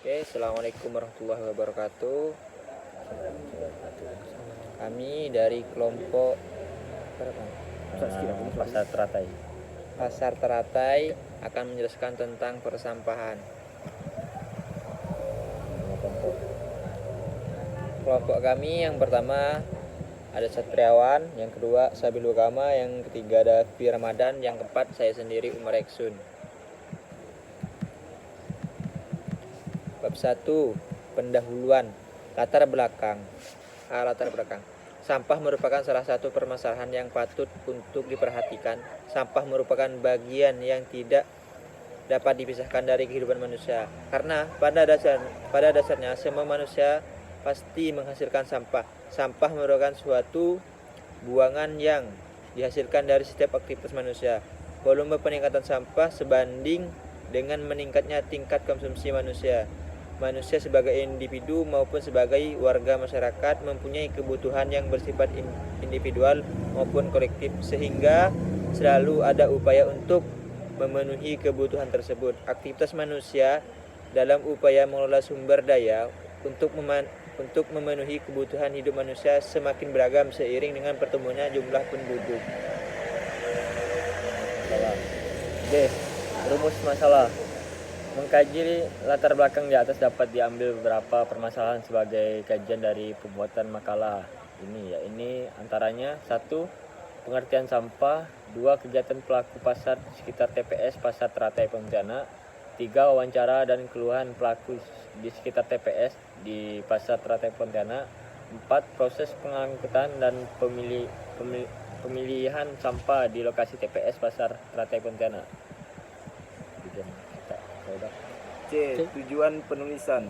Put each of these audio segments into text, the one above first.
Oke, Assalamualaikum warahmatullahi wabarakatuh. Kami dari kelompok Pasar Teratai akan menjelaskan tentang persampahan. Kelompok kami yang pertama ada Satriawan, yang kedua Sabil Ukama, yang ketiga ada Fi Ramadan, yang keempat saya sendiri Umar Eksun. Bab 1, pendahuluan. Latar belakang. Sampah merupakan salah satu permasalahan yang patut untuk diperhatikan. Sampah merupakan bagian yang tidak dapat dipisahkan dari kehidupan manusia. Karena pada dasarnya semua manusia pasti menghasilkan sampah. Sampah merupakan suatu buangan yang dihasilkan dari setiap aktivitas manusia. Volume peningkatan sampah sebanding dengan meningkatnya tingkat konsumsi manusia. Manusia sebagai individu maupun sebagai warga masyarakat mempunyai kebutuhan yang bersifat individual maupun kolektif, sehingga selalu ada upaya untuk memenuhi kebutuhan tersebut. Aktivitas manusia dalam upaya mengelola sumber daya untuk memenuhi kebutuhan hidup manusia semakin beragam seiring dengan pertumbuhannya jumlah penduduk. Oke, rumus masalah. Mengkaji latar belakang di atas dapat diambil beberapa permasalahan sebagai kajian dari pembuatan makalah ini. Ini antaranya: 1. Pengertian sampah. 2. Kegiatan pelaku pasar di sekitar TPS Pasar Teratai Pontianak. 3. Wawancara dan keluhan pelaku di sekitar TPS di Pasar Teratai Pontianak. 4. Proses pengangkutan dan pemilihan sampah di lokasi TPS Pasar Teratai Pontianak. C. Tujuan penulisan.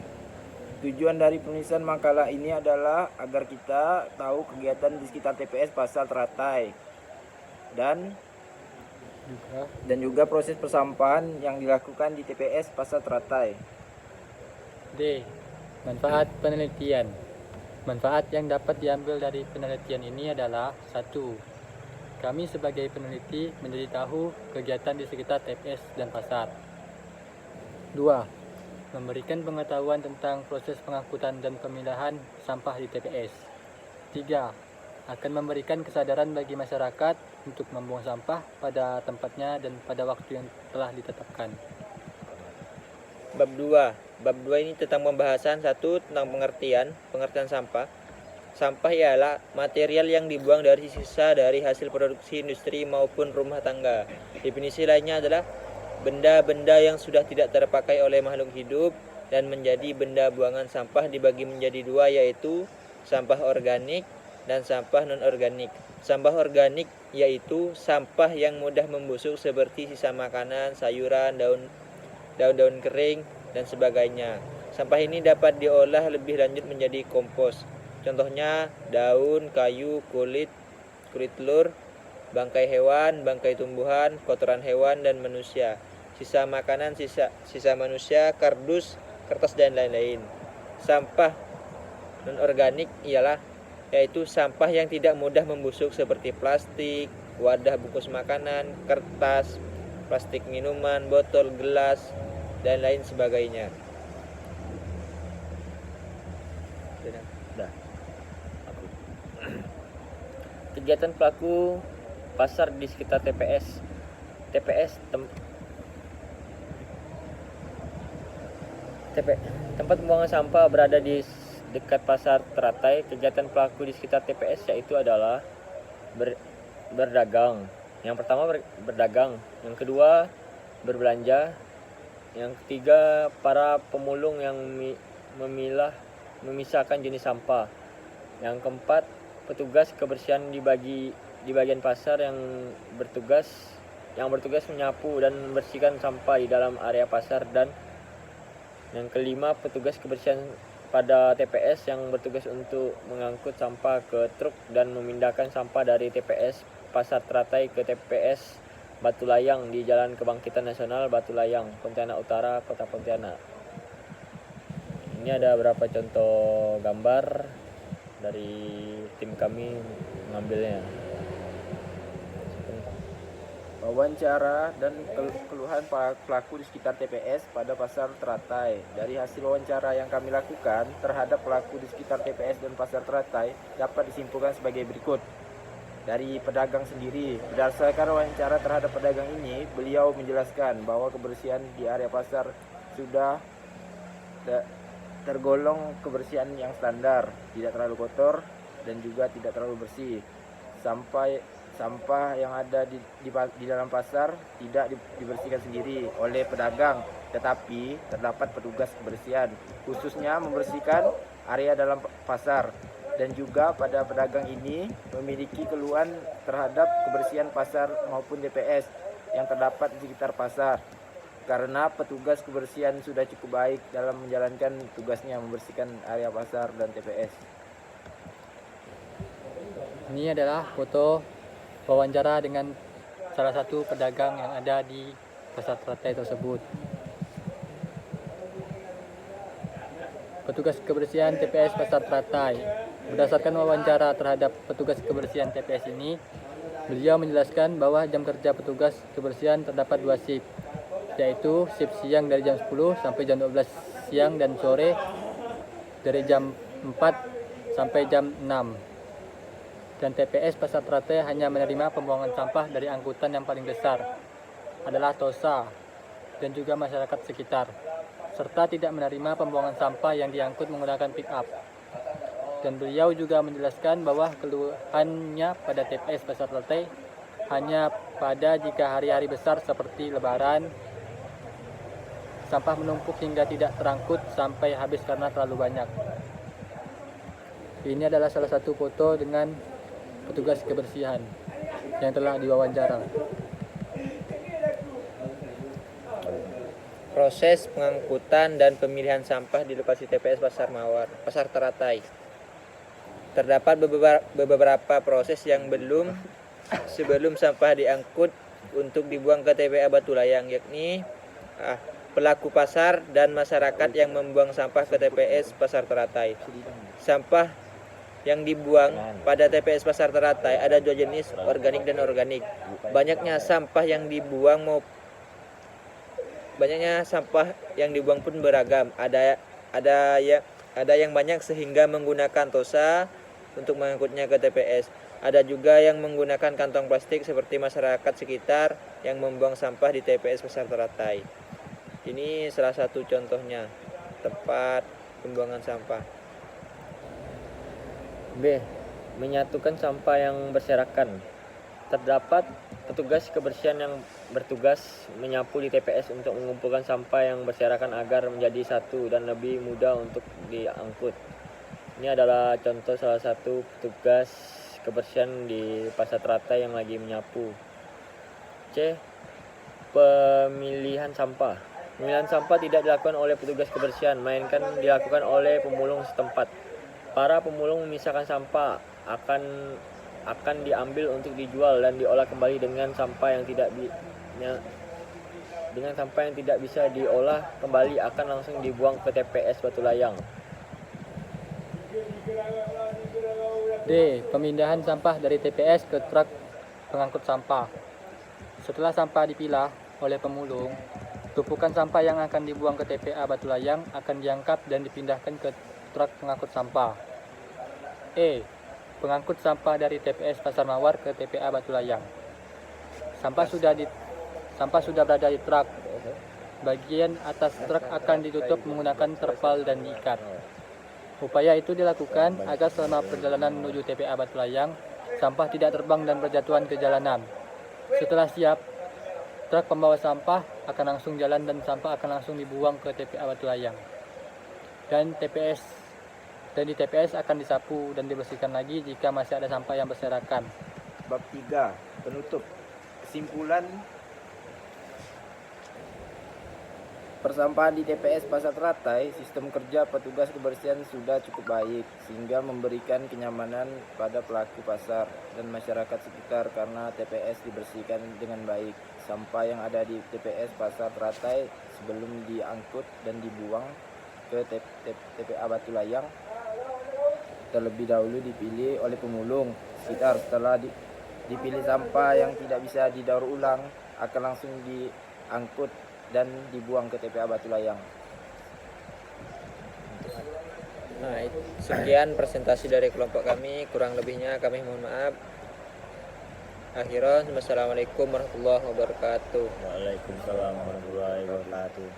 Tujuan dari penulisan makalah ini adalah agar kita tahu kegiatan di sekitar TPS Pasar Teratai dan juga proses persampahan yang dilakukan di TPS Pasar Teratai. D. Manfaat penelitian. Manfaat yang dapat diambil dari penelitian ini adalah: 1. Kami sebagai peneliti menjadi tahu kegiatan di sekitar TPS dan pasar. 2. Memberikan pengetahuan tentang proses pengangkutan dan pemilahan sampah di TPS. 3. Akan memberikan kesadaran bagi masyarakat untuk membuang sampah pada tempatnya dan pada waktu yang telah ditetapkan. Bab 2. Bab 2 ini tentang pembahasan 1 tentang pengertian sampah. Sampah ialah material yang dibuang dari sisa dari hasil produksi industri maupun rumah tangga. Definisi lainnya adalah benda-benda yang sudah tidak terpakai oleh makhluk hidup dan menjadi benda buangan. Sampah dibagi menjadi dua, yaitu sampah organik dan sampah non-organik. Sampah organik yaitu sampah yang mudah membusuk seperti sisa makanan, sayuran, daun-daun kering, dan sebagainya. Sampah ini dapat diolah lebih lanjut menjadi kompos. Contohnya daun, kayu, kulit telur, bangkai hewan, bangkai tumbuhan, kotoran hewan dan manusia, sisa makanan, sisa manusia, kardus, kertas, dan lain-lain. Sampah non-organik yaitu sampah yang tidak mudah membusuk seperti plastik, wadah bungkus makanan, kertas, plastik minuman, botol, gelas, dan lain sebagainya. Kegiatan pelaku pasar di sekitar TPS. Tempat pembuangan sampah berada di dekat Pasar Teratai. Kegiatan pelaku di sekitar TPS yaitu adalah berdagang. Yang pertama berdagang, yang kedua berbelanja, yang ketiga para pemulung yang memisahkan jenis sampah, yang keempat petugas kebersihan di bagian pasar yang bertugas menyapu dan membersihkan sampah di dalam area pasar, dan yang kelima petugas kebersihan pada TPS yang bertugas untuk mengangkut sampah ke truk dan memindahkan sampah dari TPS Pasar Teratai ke TPS Batu Layang di Jalan Kebangkitan Nasional Batu Layang, Pontianak Utara, Kota Pontianak. Ini ada beberapa contoh gambar dari tim kami mengambilnya. Wawancara dan keluhan para pelaku di sekitar TPS pada pasar Teratai. Dari hasil wawancara yang kami lakukan terhadap pelaku di sekitar TPS dan pasar Teratai dapat disimpulkan sebagai berikut. Dari pedagang sendiri, berdasarkan wawancara terhadap pedagang ini, beliau menjelaskan bahwa kebersihan di area pasar sudah tergolong kebersihan yang standar, tidak terlalu kotor dan juga tidak terlalu bersih. Sampah yang ada di dalam pasar tidak dibersihkan sendiri oleh pedagang, tetapi terdapat petugas kebersihan khususnya membersihkan area dalam pasar. Dan juga pada pedagang ini memiliki keluhan terhadap kebersihan pasar maupun TPS yang terdapat di sekitar pasar, karena petugas kebersihan sudah cukup baik dalam menjalankan tugasnya membersihkan area pasar dan TPS. Ini adalah foto wawancara dengan salah satu pedagang yang ada di pasar Teratai tersebut. Petugas kebersihan TPS Pasar Teratai. Berdasarkan wawancara terhadap petugas kebersihan TPS ini, beliau menjelaskan bahwa jam kerja petugas kebersihan terdapat 2 shift, yaitu shift siang dari jam 10 sampai jam 12 siang dan sore dari jam 4 sampai jam 6. Dan TPS Pasar Teratai hanya menerima pembuangan sampah dari angkutan yang paling besar adalah TOSA dan juga masyarakat sekitar, serta tidak menerima pembuangan sampah yang diangkut menggunakan pick up. Dan beliau juga menjelaskan bahwa keluhannya pada TPS Pasar Teratai hanya pada jika hari-hari besar seperti Lebaran, sampah menumpuk hingga tidak terangkut sampai habis karena terlalu banyak. Ini adalah salah satu foto dengan petugas kebersihan yang telah diwawancara. Proses pengangkutan dan pemilihan sampah di lokasi TPS Pasar Teratai. Terdapat beberapa proses yang sebelum sampah diangkut untuk dibuang ke TPA Batu Layang, yakni pelaku pasar dan masyarakat yang membuang sampah ke TPS Pasar Teratai. Sampah yang dibuang pada TPS Pasar Teratai ada 2 jenis, organik dan organik. Banyaknya sampah yang dibuang pun beragam. Ada yang banyak sehingga menggunakan TOSA untuk mengangkutnya ke TPS. Ada juga yang menggunakan kantong plastik seperti masyarakat sekitar yang membuang sampah di TPS Pasar Teratai. Ini salah satu contohnya tempat pembuangan sampah. B. Menyatukan sampah yang berserakan. Terdapat petugas kebersihan yang bertugas menyapu di TPS untuk mengumpulkan sampah yang berserakan agar menjadi satu dan lebih mudah untuk diangkut. Ini adalah contoh salah satu petugas kebersihan di Pasar Teratai yang lagi menyapu. C. Pemilihan sampah. Pemilihan sampah tidak dilakukan oleh petugas kebersihan, melainkan dilakukan oleh pemulung setempat. Para pemulung memisahkan sampah akan diambil untuk dijual dan diolah kembali dengan sampah yang tidak bisa diolah kembali akan langsung dibuang ke TPS Batu Layang. D. Pemindahan sampah dari TPS ke truk pengangkut sampah. Setelah sampah dipilah oleh pemulung, tumpukan sampah yang akan dibuang ke TPA Batu Layang akan diangkat dan dipindahkan ke truk pengangkut sampah. E. Pengangkut sampah dari TPS Pasar Mawar ke TPA Batu Layang. Sampah sudah berada di truk. Bagian atas truk akan ditutup menggunakan terpal dan diikat. Upaya itu dilakukan agar selama perjalanan menuju TPA Batu Layang, sampah tidak terbang dan berjatuhan ke jalanan. Setelah siap, truk pembawa sampah akan langsung jalan dan sampah akan langsung dibuang ke TPA Batu Layang. Dan di TPS akan disapu dan dibersihkan lagi jika masih ada sampah yang berserakan. Bab 3. Penutup. Kesimpulan persampahan di TPS Pasar Teratai, sistem kerja petugas kebersihan sudah cukup baik sehingga memberikan kenyamanan pada pelaku pasar dan masyarakat sekitar karena TPS dibersihkan dengan baik. Sampah yang ada di TPS Pasar Teratai sebelum diangkut dan dibuang ke TPA Batu Layang terlebih dahulu dipilih oleh pemulung sekitar. Setelah dipilih sampah yang tidak bisa didaur ulang akan langsung diangkut dan dibuang ke TPA Batu Layang. Nah, sekian presentasi dari kelompok kami, kurang lebihnya kami mohon maaf. Akhirnya, wassalamualaikum warahmatullahi wabarakatuh. Waalaikumsalam warahmatullahi wabarakatuh.